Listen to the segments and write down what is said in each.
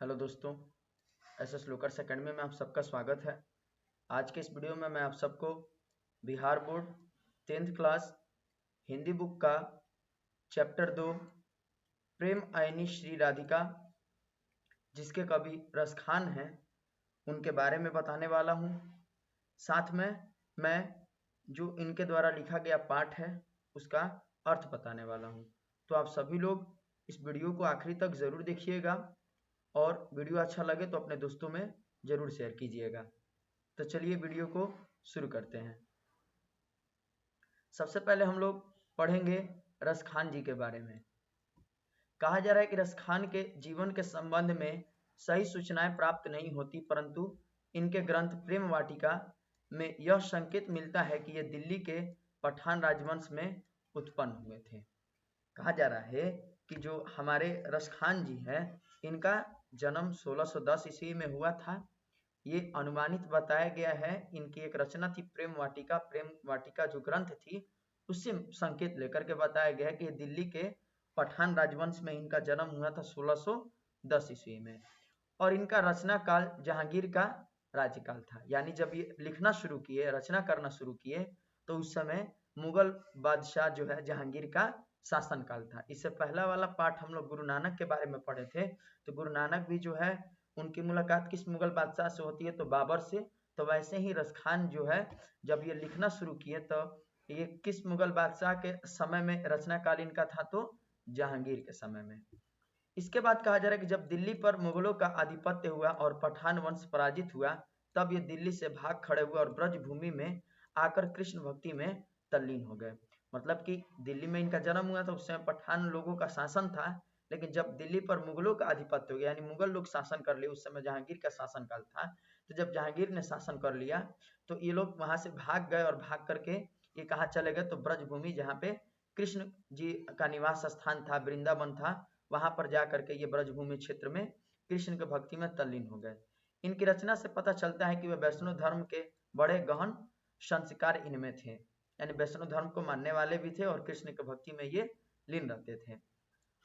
Hello दोस्तों, SS लोकर्स academy में आप सबका स्वागत है। आज के इस वीडियो में मैं आप सबको Bihar board 10th class Hindi book का चैप्टर 2 प्रेम आयनी श्री राधिका, जिसके कवि रस खान हैं, उनके बारे में बताने वाला हूँ। साथ में मैं जो इनके द्वारा लिखा गया पाठ है उसका अर्थ बताने वाला हूँ। तो आप सभी लोग इस वीडियो को आखिरी तक ज़रूर देखिएगा और वीडियो अच्छा लगे तो अपने दोस्तों में ज़रूर शेयर कीजिएगा। तो चलिए वीडियो को शुरू करते हैं। सबसे पहले हम लोग पढ़ेंगे रस खान जी के बारे में। कहा जा रहा है कि रस खान के जीवन के संबंध में सही सूचनाएं प्राप्त नहीं होती, परंतु इनके ग्रंथ प्रेम वाटिका में यह संकेत मिलता है कि ये दिल्ली के पठान राजवंश में उत्पन्न हुए थे। कहा जा रहा है कि जो हमारे रस खान जी हैं, इनका जन्म 1610 ईस्वी में हुआ था। ये अनुमानित बताया गया है। इनकी एक रचना थी प्रेम वाटिका। प्रेम वाटिका जो ग्रंथ थी उससे संकेत लेकर के बताया गया है कि दिल्ली के पठान राजवंश में इनका जन्म हुआ था 1610 ईस्वी में, और इनका रचना काल जहांगीर का राज्यकाल था। यानी जब ये लिखना शुरू किए, रचना करना शुरू किए, तो उस समय मुगल बादशाह जो है जहांगीर का शासनकाल था। इससे पहला वाला पाठ हम लोग गुरु नानक के बारे में पढ़े थे। तो गुरु नानक भी जो है उनकी मुलाकात किस मुगल बादशाह से होती है, तो बाबर से। तो वैसे ही रस खान जो है जब ये लिखना शुरू किए तो ये किस मुगल बादशाह के समय में रचनाकाल इनका था, तो जहांगीर के समय में। इसके बाद कहा जा रहा है कि जब दिल्ली पर मुगलों का आधिपत्य हुआ और पठान वंश पराजित हुआ, तब ये दिल्ली से भाग खड़े हुए और ब्रज भूमि में आकर कृष्ण भक्ति में तल्लीन हो गए। मतलब कि दिल्ली में इनका जन्म हुआ था, उस समय पठान लोगों का शासन था, लेकिन जब दिल्ली पर मुगलों का आधिपत्य हो गया, यानी मुगल लोग शासन कर लिए, उस समय जहांगीर का शासनकाल था। तो जब जहांगीर ने शासन कर लिया तो ये लोग वहां से भाग गए, और भाग करके ये कहाँ चले गए, तो ब्रजभूमि जहाँ पे कृष्ण जी का निवास स्थान था, वृंदावन था, वहां पर जा करके ये ब्रजभूमि क्षेत्र में कृष्ण के भक्ति में तल्लीन हो गए। इनकी रचना से पता चलता है कि वे वैष्णव धर्म के बड़े गहन संस्कार इनमें थे, यानी वैष्णव धर्म को मानने वाले भी थे और कृष्ण के भक्ति में ये लीन रहते थे।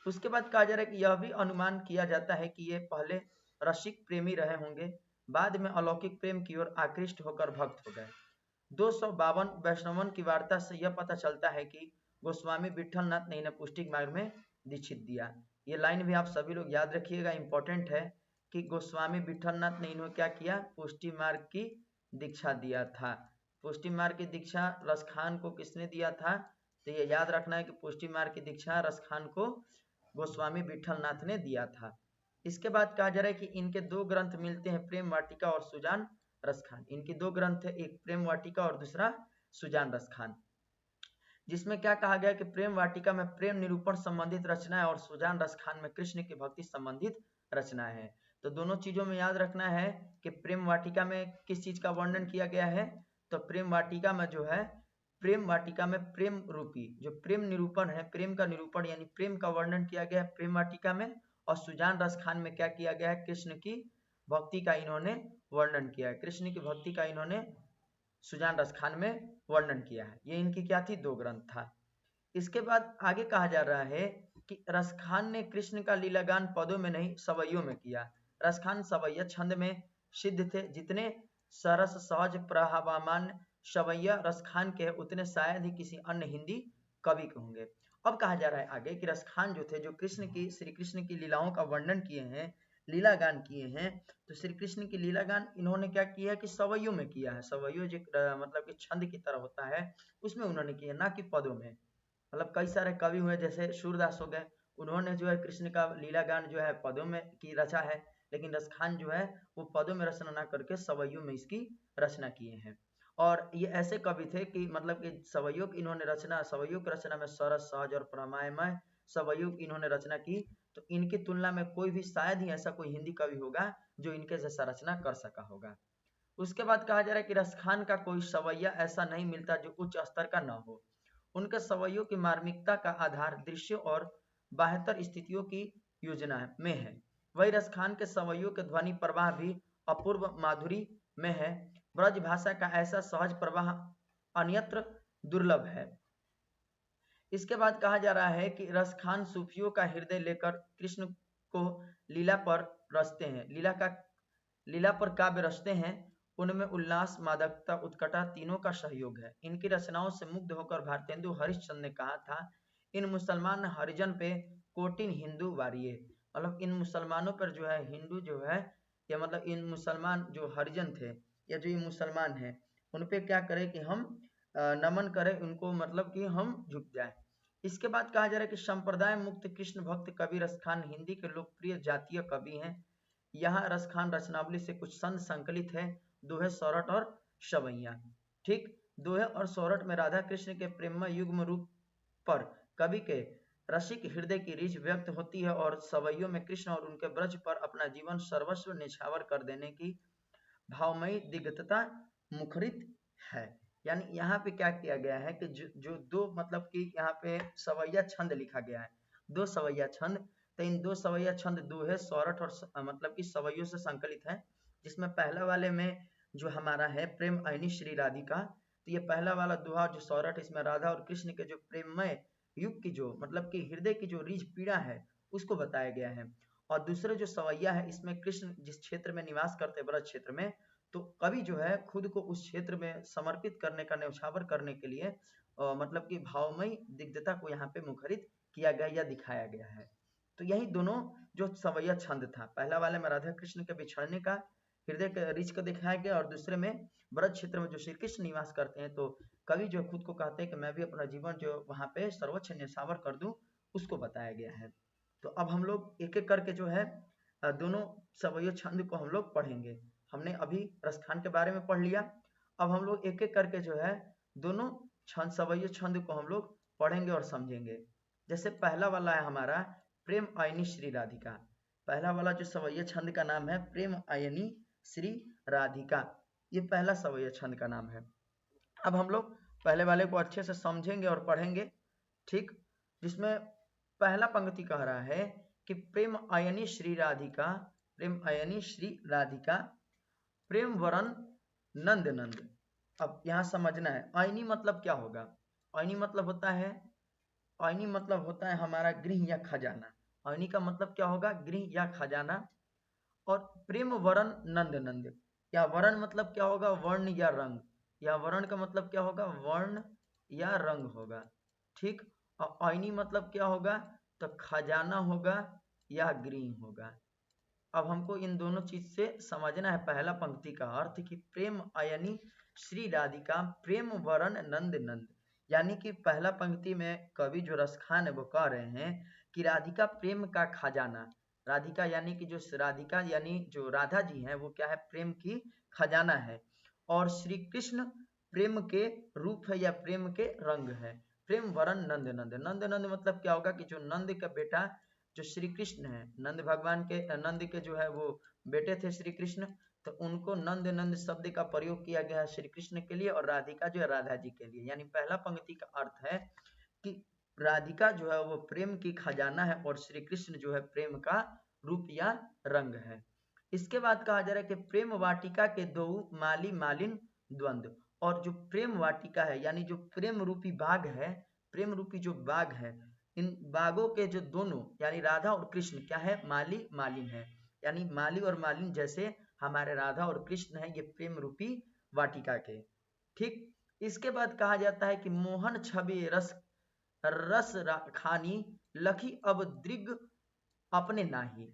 उसके बाद कहा जा रहा है कि यह भी अनुमान किया जाता है कि ये पहले रसिक प्रेमी रहे होंगे, बाद में अलौकिक प्रेम की ओर आकृष्ट होकर भक्त हो गए। 252 वैष्णवन की वार्ता से यह पता चलता है कि गोस्वामी विठलनाथ ने इन्हें पुष्टिक मार्ग में दीक्षित दिया। ये लाइन भी आप सभी लोग याद रखिएगा, इंपॉर्टेंट है कि गोस्वामी विठलनाथ ने इन्हें क्या किया, पुष्टि मार्ग की दीक्षा दिया था। पुष्टि मार्ग की दीक्षा रस खान को किसने दिया था, तो ये याद रखना है कि पुष्टि मार्ग की दीक्षा रस खान को गोस्वामी विठलनाथ ने दिया था। इसके बाद कहा जा रहा है कि इनके दो ग्रंथ मिलते हैं, प्रेम वाटिका और सुजान रस खान। इनकी दो ग्रंथ है, एक प्रेम वाटिका और दूसरा सुजान रस खान, जिसमें क्या कहा गया कि प्रेम वाटिका में प्रेम निरूपण संबंधित रचना है और सुजान रस खान में कृष्ण की भक्ति संबंधित रचना है। तो दोनों चीजों में याद रखना है कि प्रेम वाटिका में किस चीज का वर्णन किया गया है, तो प्रेम वाटिका में जो है, प्रेम वाटिका में प्रेम रूपी जो प्रेम निरूपण है, प्रेम का निरूपण यानी प्रेम का वर्णन किया गया है प्रेम वाटिका में, और सुजान रस खान में क्या किया गया है, कृष्ण की भक्ति का इन्होंने वर्णन किया है। कृष्ण की भक्ति का इन्होंने सुजान रस खान में वर्णन किया है। ये इनकी क्या थी, दो ग्रंथ था। इसके बाद आगे कहा जा रहा है कि रस खान ने कृष्ण का लीलागान पदों में नहीं सवैयों में किया। रस खान सवैया छंद में सिद्ध थे। जितने सरस सहज प्रभावान सवैया रस खान के उतने शायद ही किसी अन्य हिंदी कवि के होंगे। अब कहा जा रहा है आगे कि रस खान जो थे, जो श्री कृष्ण की लीलाओं का वर्णन किए हैं, लीलागान किए हैं, तो श्री कृष्ण की लीलागान इन्होंने क्या किया है कि सवैयों में किया है। सवैयों जो मतलब कि छंद की तरह होता है, उसमें उन्होंने किया, ना कि पदों में। मतलब कई सारे कवि हुए, जैसे सूरदास हो गए, उन्होंने जो है कृष्ण का लीलागान जो है पदों में की रचा है, लेकिन रस खान जो है वो पदों में रचना ना करके सवैयों में इसकी रचना किए हैं। और ये ऐसे कवि थे कि मतलब कि सवैयों की इन्होंने रचना, सवैयों की रचना में सरस सहज और प्रमायमय सवैयों की इन्होंने रचना की। तो इनकी तुलना में कोई भी शायद ही ऐसा कोई हिंदी कवि होगा जो इनके जैसा रचना कर सका होगा। उसके बाद कहा जा रहा है कि रस खान का कोई सवैया ऐसा नहीं मिलता जो उच्च स्तर का न हो। उनके सवैयों की मार्मिकता का आधार दृश्य और बाह्यतर स्थितियों की योजना में है। वही रस खान के सवैयों के ध्वनि प्रवाह भी अपूर्व माधुरी में है। ब्रज भाषा का ऐसा सहज प्रवाह अन्यत्र दुर्लभ है। इसके बाद कहा जा रहा है कि रस खान सूफियों का हृदय लेकर कृष्ण को लीला पर रचते हैं, लीला पर काव्य रचते हैं, उनमें उल्लास, मादकता, उत्कटा तीनों का सहयोग है। इनकी रचनाओं से मुग्ध होकर भारतेंदु हरिश्चंद्र ने कहा था, इन मुसलमान हरिजन पे कोटिन हिंदू वारिये, मतलब इन मुसलमानों पर जो है हिंदू जो है, या मतलब इन मुसलमान जो हरिजन थे या जो ये मुसलमान हैं उन पे क्या करें कि हम नमन करें उनको, मतलब कि हम झुक जाए। इसके बाद कहा जा रहा है कि संप्रदाय मुक्त कृष्ण भक्त कवि रसखान हिंदी के लोकप्रिय जातीय कवि हैं। यहाँ रसखान रचनावली से कुछ संद संकलित है, दोहे, सौरठ और सवैया। ठीक, दोहे और सौरठ में राधा कृष्ण के प्रेममय युग्म रूप पर कवि के रसिक हृदय की रीझ व्यक्त होती है और सवैयों में कृष्ण और उनके ब्रज पर अपना जीवन सर्वस्व निछावर कर देने की भावमयी दिग्धता मुखरित है। यानी यहाँ पे क्या किया गया है कि जो दो मतलब कि यहाँ पे सवैया छंद लिखा गया है, दो सवैया छंद, तो इन दो सवैया छंद दोहे, सौरठ और मतलब कि सवैयों से संकलित है। जिसमें पहला वाले में जो हमारा है प्रेम अयनी श्री राधिका, तो ये पहला वाला दोहा जो सौरठ, इसमें राधा और कृष्ण के जो प्रेममय युग की जो मतलब कि हृदय की जो रीझ पीड़ा है उसको बताया गया है। और दूसरे जो सवैया है इसमें कृष्ण जिस क्षेत्र में निवास करते ब्रज क्षेत्र में, तो कवि जो है खुद को उस क्षेत्र में समर्पित करने का, न्यौछावर करने के लिए मतलब कि भावमयी दिग्धता को यहाँ पे मुखरित किया गया या दिखाया गया है। तो यही दोनों जो सवैया छंद था, पहला वाले में राधा कृष्ण के बिछड़ने का हृदय के रीच को दिखाया गया और दूसरे में ब्रज क्षेत्र में जो श्री कृष्ण निवास करते हैं, तो कवि जो खुद को कहते हैं कि मैं भी अपना जीवन जो वहां पे सर्वोच्च न्यौछावर कर दूं, उसको बताया गया है। तो अब हम लोग एक एक करके जो है दोनों सवैया छंद को हम लोग पढ़ेंगे। हमने अभी रसखान के बारे में पढ़ लिया, अब हम लोग एक एक करके जो है दोनों छंद सवैया छंद को हम लोग पढ़ेंगे और समझेंगे। जैसे पहला वाला है हमारा प्रेम अयनी श्री राधिका, पहला वाला जो सवैया छंद का नाम है प्रेम अयनी श्री राधिका, ये पहला सवैया छंद का नाम है। अब हम लोग पहले वाले को अच्छे से समझेंगे और पढ़ेंगे। ठीक, जिसमें पहला पंक्ति कह रहा है कि प्रेम अयनी श्री राधिका, प्रेम अयनी श्री राधिका, प्रेम वरन नंद नंद। अब यहाँ समझना है अयनी मतलब क्या होगा। अयनी मतलब होता है, अयनी मतलब होता है हमारा गृह या खजाना। अयनी का मतलब क्या होगा, गृह या खजाना। और प्रेम वरण नंद नंद, या वरण मतलब क्या होगा, वर्ण या रंग, या वर्ण का मतलब क्या होगा, वर्ण या रंग होगा। ठीक, और अयनी मतलब क्या होगा, तो खजाना होगा या गृह होगा। अब हमको इन दोनों चीज से समझना है पहला पंक्ति का अर्थ कि प्रेम अयनी श्री राधिका, प्रेम वरण नंद नंद। यानी कि पहला पंक्ति में कवि जो रसखान है वो कह रहे हैं कि राधिका प्रेम का खजाना, राधिका यानी कि जो राधिका यानी जो राधा जी हैं वो क्या है, प्रेम की खजाना है। और श्री कृष्ण प्रेम के रूप है या प्रेम के रंग है। प्रेम वरण नंद नंद, नंद नंद मतलब क्या होगा कि जो नंद का बेटा जो श्री कृष्ण है, नंद भगवान के, नंद के जो है वो बेटे थे श्री कृष्ण, तो उनको नंद नंद शब्द का प्रयोग किया गया है श्री कृष्ण के लिए, और राधिका जो है राधा जी के लिए। यानी पहला पंक्ति का अर्थ है कि राधिका जो है वो प्रेम की खजाना है और श्री कृष्ण जो है प्रेम का रूप या रंग है। इसके बाद कहा जा रहा है कि प्रेम वाटिका के दो माली मालिन द्वंद्व, और जो प्रेम वाटिका है यानी जो प्रेम रूपी बाग है, प्रेम रूपी जो बाग है, इन बागों के जो दोनों यानी राधा और कृष्ण क्या है, माली मालिन है। यानी माली और मालिन जैसे हमारे राधा और कृष्ण है, ये प्रेम रूपी वाटिका के। ठीक, इसके बाद कहा जाता है कि मोहन छवि रस रस खानी लखी अब दृग अपने नाही।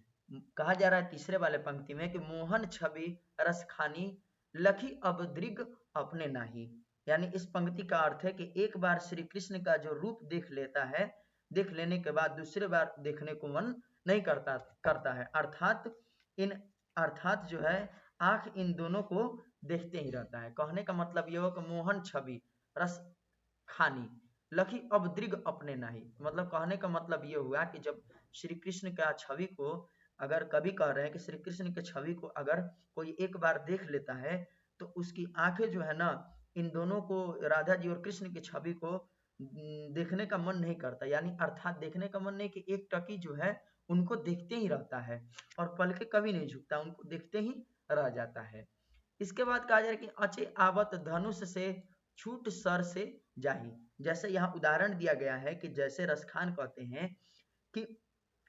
कहा जा रहा है तीसरे वाले पंक्ति में कि मोहन छवि रस खानी लखी अब दृग अपने नाही। यानी इस पंक्ति का अर्थ है कि एक बार श्री कृष्ण का जो रूप देख लेता है, देख लेने के बाद दूसरे बार देखने को मन नहीं करता है। अर्थात जो है आंख इन दोनों को देखते ही रहता है। कहने का मतलब ये हो कि मोहन छवि रस खानी लखी अब दृग अपने नाही, मतलब कहने का मतलब ये हुआ कि जब श्री कृष्ण का छवि को अगर कभी कह रहे हैं कि श्री कृष्ण के छवि को अगर कोई एक बार देख लेता है तो उसकी आंखें जो है ना, इन दोनों को, राधा जी और कृष्ण की छवि को देखने का मन नहीं करता। यानी अर्थात देखने का मन नहीं कि एक टकी जो है उनको देखते ही रहता है और पलके कभी नहीं झुकता, उनको देखते ही रह जाता है। इसके बाद कहा जा रहा है कि अचे आवत धनुष से छूट सर से जाही। जैसे यहाँ उदाहरण दिया गया है कि जैसे रसखान कहते हैं कि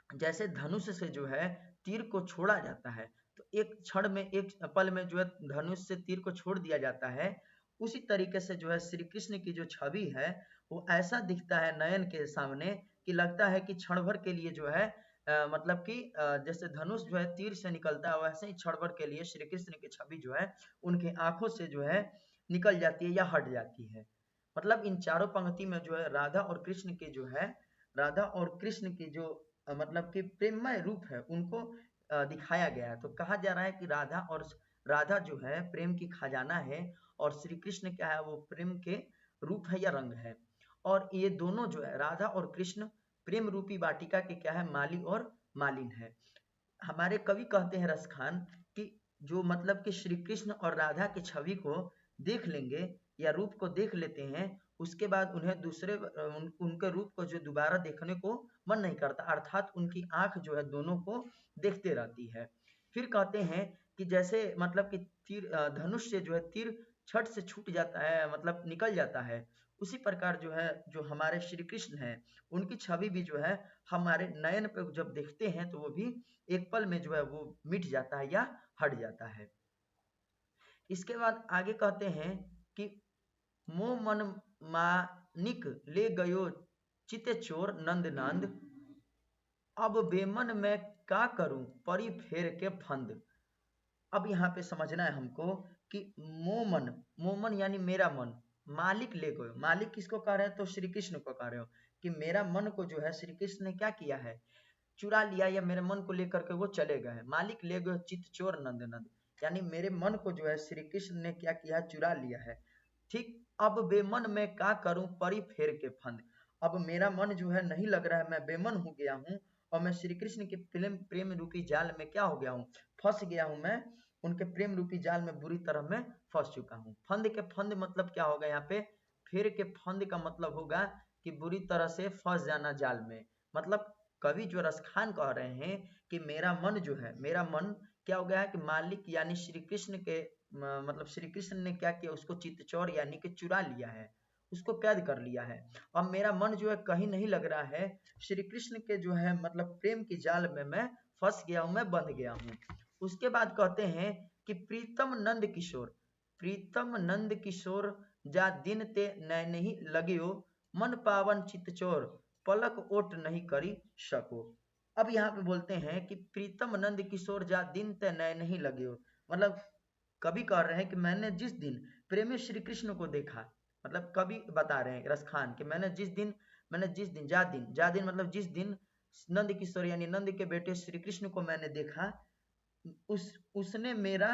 जैसे धनुष से जो है तीर को छोड़ा जाता है, तो एक क्षण में, एक पल में जो है धनुष से तीर को छोड़ दिया जाता है, उसी तरीके से जो है श्री कृष्ण की जो छवि है वो ऐसा दिखता है नयन के सामने कि लगता है कि क्षण भर के लिए जो है मतलब कि जैसे धनुष जो है तीर से निकलता है, वैसे ही क्षण भर के लिए श्री कृष्ण की छवि जो है उनके आंखों से जो है निकल जाती है या हट जाती है। मतलब इन चारों पंक्ति में जो है राधा और कृष्ण की जो है, राधा और कृष्ण की जो मतलब कि प्रेममय रूप है उनको दिखाया गया है। तो कहा जा रहा है कि राधा जो है प्रेम की खजाना है, और श्री कृष्ण क्या है, वो प्रेम के रूप है या रंग है। और ये दोनों जो है राधा और कृष्ण प्रेम रूपी वाटिका के क्या है, माली और मालिन है। हमारे कवि कहते हैं रसखान कि जो मतलब कि श्री कृष्ण और राधा की छवि को देख लेंगे या रूप को देख लेते हैं, उसके बाद उन्हें उनके रूप को जो दोबारा देखने को मन नहीं करता, अर्थात उनकी आंख जो है दोनों को देखते रहती है। फिर कहते हैं कि जैसे मतलब कि धनुष से जो है तीर छट से छूट जाता है, मतलब निकल जाता है, उसी प्रकार जो है जो हमारे श्री कृष्ण है उनकी छवि भी जो है हमारे नयन पे जब देखते हैं तो वो भी एक पल में जो है वो मिट जाता है या हट जाता है। इसके बाद आगे कहते हैं कि मोह मन मानिक ले गयो चित चोर नंद नंद, अब बेमन मैं का करूं परी फेर के फंद। अब यहाँ पे समझना है हमको कि मोमन, मोमन यानी मेरा मन, मालिक ले गए, मालिक किसको कह रहे हैं, तो श्री कृष्ण को कह रहे हो कि मेरा मन को जो है श्री कृष्ण ने क्या किया है, चुरा लिया, या मेरे मन को लेकर के वो चले गए हैं। मालिक ले गए चित चोर नंद नंद, यानी मेरे मन को जो है श्री कृष्ण ने क्या किया, चुरा लिया है। ठीक, अब बेमन मैं क्या करूं परी फेर के फंद, अब मेरा मन जो है नहीं लग रहा है, मैं बेमन हो गया हूँ, और मैं श्री कृष्ण के प्रेम रूपी जाल में क्या हो गया हूँ, फंस गया हूँ, मैं उनके प्रेम रूपी जाल में बुरी तरह मैं फंस चुका हूँ। फंद के फंद मतलब क्या होगा यहाँ पे, फेर के फंद का मतलब होगा कि बुरी तरह से फंस जाना जाल में। मतलब कवि जो रसखान कह रहे हैं कि मेरा मन जो है, मेरा मन क्या हो गया है कि मालिक यानी श्री कृष्ण के मतलब श्री कृष्ण ने क्या किया, उसको चित्तचौर यानी कि चुरा लिया है, उसको कैद कर लिया है। अब मेरा मन जो है कहीं नहीं लग रहा है, श्री कृष्ण के जो है मतलब प्रेम की जाल में मैं फंस गया हूँ, मैं बंध गया हूँ। उसके बाद कहते हैं कि प्रीतम नंद किशोर, प्रीतम नंद किशोर जा दिन ते नैन ही लगियो, मन पावन चित्तचोर पलक ओट नहीं करी सको। अब यहाँ पे बोलते हैं कि प्रीतम नंद किशोर जा दिन ते नैन ही लगियो, मतलब कवि कह रहे हैं कि मैंने जिस दिन प्रेमी श्री कृष्ण को देखा, मतलब कवि बता रहे हैं रसखान कि मैंने जिस दिन जा दिन मतलब जिस दिन नंद किशोर यानी नंद के बेटे श्री कृष्ण को मैंने देखा, उसने मेरा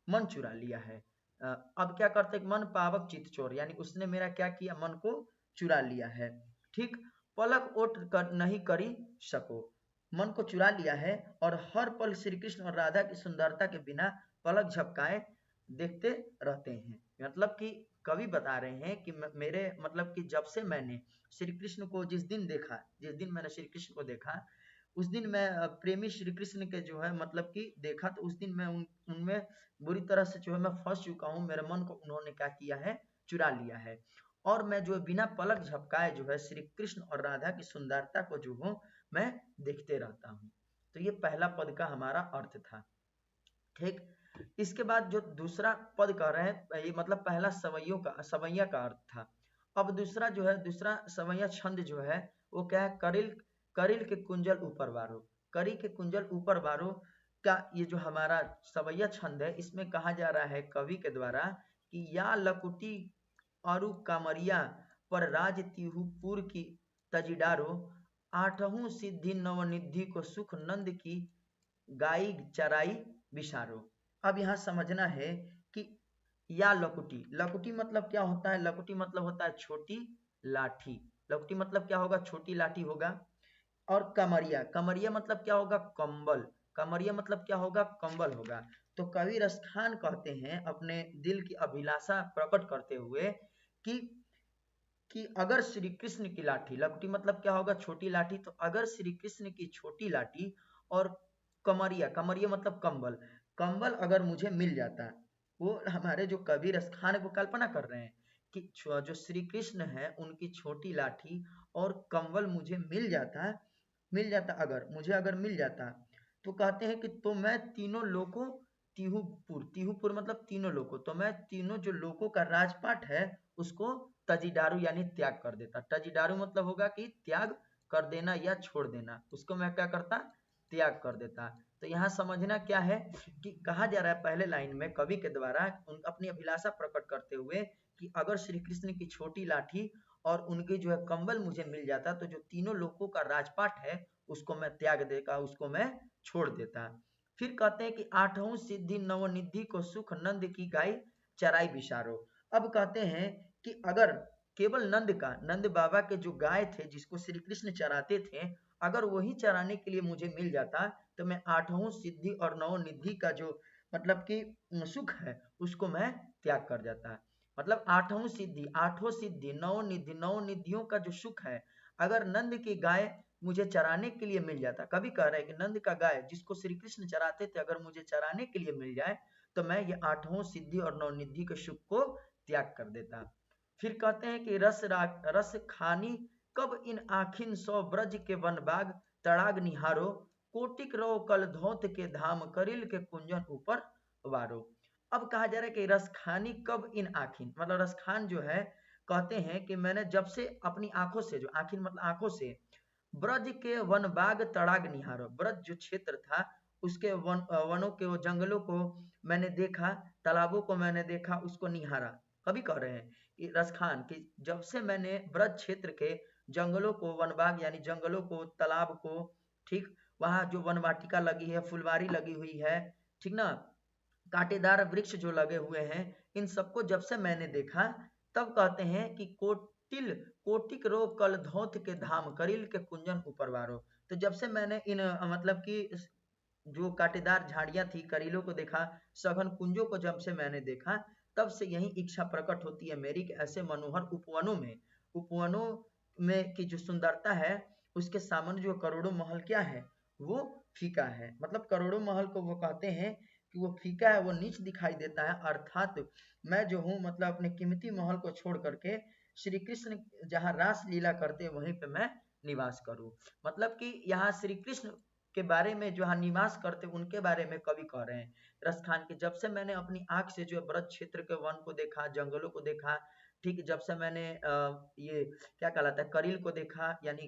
मन चुरा लिया है। अब क्या करते, मन पावक चित चोर, यानी उसने मेरा क्या किया, मन को चुरा लिया है। ठीक, पलक ओट कर नहीं करी सको, मन को चुरा लिया है और हर पल श्री कृष्ण और राधा की सुंदरता के बिना पलक झपकाए देखते रहते हैं। मतलब कि कवि बता रहे हैं कि मेरे मतलब कि जब से मैंने श्री कृष्ण को जिस दिन देखा, जिस दिन मैंने श्री कृष्ण को देखा, उस दिन मैं प्रेमी श्री कृष्ण के जो है मतलब कि देखा, तो उस दिन मैं उनमें बुरी तरह से जो है मैं फंस चुका हूँ, मेरे मन को उन्होंने क्या किया है, चुरा लिया है, और मैं जो है बिना पलक झपकाए जो है श्री कृष्ण और राधा की सुंदरता को जो हूँ मैं देखते रहता हूँ। तो ये पहला पद का हमारा अर्थ था। ठीक, इसके बाद जो दूसरा पद कह रहे हैं, ये मतलब पहला सवैया का अर्थ था। अब दूसरा जो है, दूसरा सवैया छंद जो है वो क्या है, करिल करिल के कुंजल ऊपर बारो, करी के कुंजल ऊपर बारो का ये जो हमारा सवैया छंद है, इसमें कहा जा रहा है कवि के द्वारा कि या लकुटी अरु कामरिया पर राज तिहुपुर की तजिडारो, आठहूं सिद्धि नवनिधि को सुख नंद की गाई चराई विसारो। अब यहाँ समझना है कि या लकुटी, लकुटी मतलब क्या होता है, लकुटी मतलब होता है छोटी लाठी, लकुटी मतलब क्या होगा, छोटी लाठी होगा। और कमरिया, कमरिया मतलब क्या होगा, कंबल, कमरिया मतलब क्या होगा, कंबल होगा। तो कवि रसखान कहते हैं अपने दिल की अभिलाषा प्रकट करते हुए कि अगर श्री कृष्ण की लाठी, लकुटी मतलब क्या होगा, छोटी लाठी, तो अगर श्री कृष्ण की छोटी लाठी और कमरिया, कमरिया मतलब कंबल, कंबल अगर मुझे मिल जाता, वो हमारे जो कवि रसखान को कल्पना कर रहे हैं कि जो श्री कृष्ण है उनकी छोटी लाठी और कंबल मुझे मिल जाता, मिल जाता, अगर मुझे अगर मिल जाता, तो कहते हैं कि तो मैं तीनों लोगों, तीहूपुर, तीहूपुर मतलब तीनों लोगों, तो मैं तीनों जो लोगों का राजपाट है उसको तजीडारू यानी त्याग कर देता। तजीडारू मतलब होगा कि त्याग कर देना या छोड़ देना, उसको मैं क्या करता, त्याग कर देता। तो यहाँ समझना क्या है कि कहा जा रहा है पहले लाइन में कवि के द्वारा अपनी अभिलाषा प्रकट करते हुए कि अगर श्री कृष्ण की छोटी लाठी और उनकी जो है कंबल मुझे मिल जाता, तो जो तीनों लोगों का राजपाट है उसको मैं त्याग देगा, उसको मैं छोड़ देता। फिर कहते हैं कि आठों सिद्धि नवनिधि को सुख नंद की गाय चराई बिसारो। अब कहते हैं कि अगर केवल नंद का, नंद बाबा के जो गाय थे जिसको श्री कृष्ण चराते थे, अगर वही चराने के लिए मुझे मिल जाता, तो मैं आठों सिद्धि और नवनिधि का जो मतलब कि सुख है उसको मैं त्याग कर जाता। मतलब आठों सिद्धि, आठों सिद्धि, नवनिधि, नवनिधियों का जो सुख है, अगर नंद की गाय मुझे चराने के लिए मिल जाता, कभी कह रहे हैं कि नंद का गाय जिसको श्री कृष्ण चराते थे अगर मुझे चराने के लिए मिल जाए, तो मैं ये आठों सिद्धि और नवनिधि के सुख को त्याग कर देता। फिर कहते हैं कि रस खानी कब इन आखिन सौ ब्रज के वन बाग तड़ाग निहारो, कोटिक रो कल धौत के धाम करिल के कुंजन ऊपर वारो। अब कहा जा रहा है कि रस खानी कब इन आखिन, मतलब रस खान जो है कहते हैं कि मैंने जब से अपनी आंखों से, जो आखिन मतलब आंखों से, ब्रज के वन बाग तड़ाग निहारो, ब्रज जो क्षेत्र था उसके वनों के, वो जंगलों को मैंने देखा, तालाबों को मैंने देखा, उसको निहारा। कभी कह रहे हैं कि रसखान कि जब से मैंने ब्रज क्षेत्र के जंगलों को, वनबाग यानी जंगलों को, तालाब को, ठीक, वहां जो वन वाटिका लगी है, फुलवारी लगी हुई है, ठीक ना, कांटेदार वृक्ष जो लगे हुए हैं, इन सबको जब से मैंने देखा, तब कहते हैं कि कोटिल कोटिक रो कल धौत के धाम करिल के कुंजन उपरवारो। तो जब से मैंने इन मतलब कि जो कांटेदार झाड़ियां थी, करीलों को देखा, सघन कुंजों को जब से मैंने देखा, तब से यही इच्छा प्रकट होती है मेरी कि ऐसे मनोहर उपवनों में, उपवनों में की जो सुंदरता है उसके सामने जो करोड़ों महल क्या है, वो फीका है। मतलब करोड़ों महल को वो कहते हैं कि वो फीका है, वो नीच दिखाई देता है, अर्थात मैं जो हूँ मतलब अपने कीमती महल को छोड़ करके श्री कृष्ण जहाँ रास लीला करते वहीं पे मैं निवास करूं। मतलब कि यहाँ श्री कृष्ण के बारे में जो यहाँ निवास करते उनके बारे में कवि कह रहे हैं रसखान के, जब से मैंने अपनी आंख से जो ब्रज क्षेत्र के वन को देखा, जंगलों को देखा, ठीक, जब से मैंने ये क्या कहलाता है करील को देखा यानी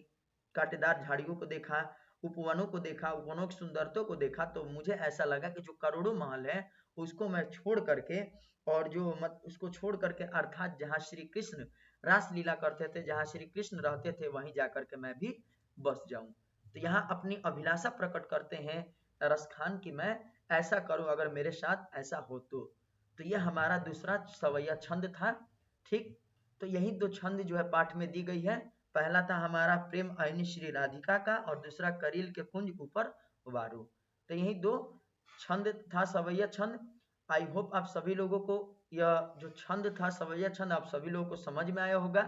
कांटेदार झाड़ियों को देखा, उपवनों को देखा, उपवनों की सुंदरता को देखा, तो मुझे ऐसा लगा कि जो करोड़ों महल है उसको मैं छोड़ करके, और जो मत उसको छोड़ करके अर्थात जहाँ श्री कृष्ण रास लीला करते थे, जहाँ श्री कृष्ण रहते थे, वहीं जाकर के मैं भी बस जाऊं। तो यहाँ अपनी अभिलाषा प्रकट करते हैं रसखान की मैं ऐसा करूं अगर मेरे साथ ऐसा हो तो यह हमारा दूसरा सवैया छंद था, ठीक। तो यही दो छंद जो है पाठ में दी गई है। पहला था हमारा प्रेम अयनी श्री राधिका का, और दूसरा करील के कुंज ऊपर वारू। तो यही दो छंद था, सवैया छंद। आई होप आप सभी लोगों को यह जो छंद था, सवैया छंद, आप सभी लोगों को समझ में आया होगा।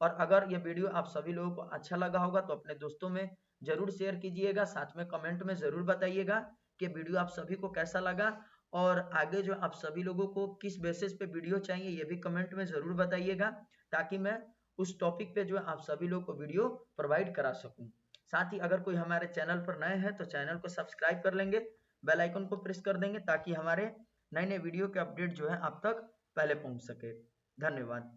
और अगर यह वीडियो आप सभी लोगों को अच्छा लगा होगा तो अपने दोस्तों में जरूर शेयर कीजिएगा, साथ में कमेंट में जरूर बताइएगा कि वीडियो आप सभी को कैसा लगा, और आगे जो आप सभी लोगों को किस बेसिस पे वीडियो चाहिए ये भी कमेंट में जरूर बताइएगा, ताकि मैं उस टॉपिक पे जो है आप सभी लोग को वीडियो प्रोवाइड करा सकूं। साथ ही अगर कोई हमारे चैनल पर नए हैं तो चैनल को सब्सक्राइब कर लेंगे, बेल आइकन को प्रेस कर देंगे, ताकि हमारे नए नए वीडियो के अपडेट जो है आप तक पहले पहुंच सके। धन्यवाद।